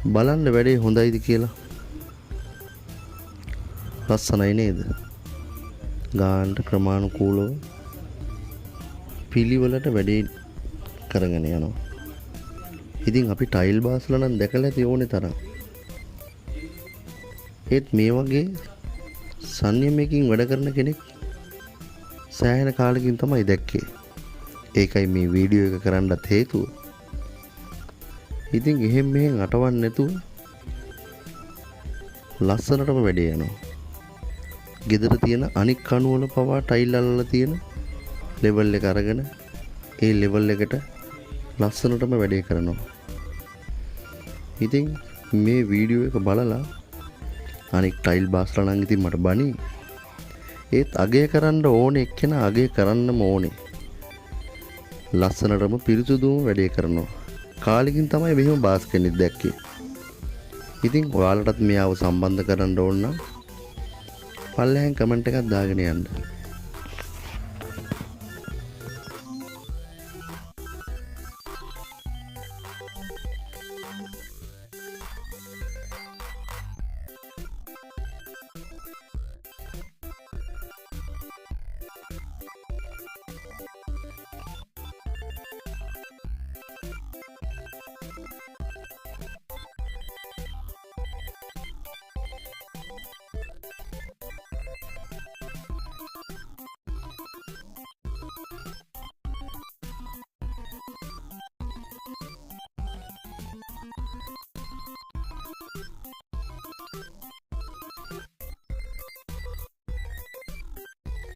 බලන්න වැඩේ හොඳයිද කියලා. ලස්සනයි නේද? ගානට ක්‍රමානුකූලව පිළිවෙලට වැඩේ කරගෙන යනවා. ඉතින් අපි ටයිල් බාස්ලා නම් දැකලා ඇති ඕනේ තරම්. ඒත් මේ වගේ සංයමයකින් වැඩ කරන කෙනෙක් සෑහෙන කාලෙකින් තමයි දැක්කේ. ඒකයි මේ වීඩියෝ එක කරන්නත් හේතුව. ඉතින් එහෙම මෙහෙන් අටවන්න නැතුව ලස්සනටම වැඩේ යනවා. ගෙදර තියෙන අනික් කණු වල පවා ටයිල් අල්ලලා තියෙන ලෙවල් එක අරගෙන ඒ ලෙවල් එකට ලස්සනටම වැඩේ කරනවා. ඉතින් මේ වීඩියෝ එක බලලා අනික් ටයිල් බාස්ලා නම් ඉතින් මට බනි. ඒත් අගය කරන්න ඕනේ එක්කෙනා අගය කරන්නම ඕනේ. ලස්සනටම පිරිසුදුම වැඩේ කරනවා. කාලෙකින් තමයි මෙහෙම බාස් කෙනෙක් දැක්කේ. ඉතින් ඔයාලටත් මෙයාව සම්බන්ධ කරන්න ඕන නම් පල්ලෙහෙන් කමෙන්ට් එකක් දාගෙන යන්න.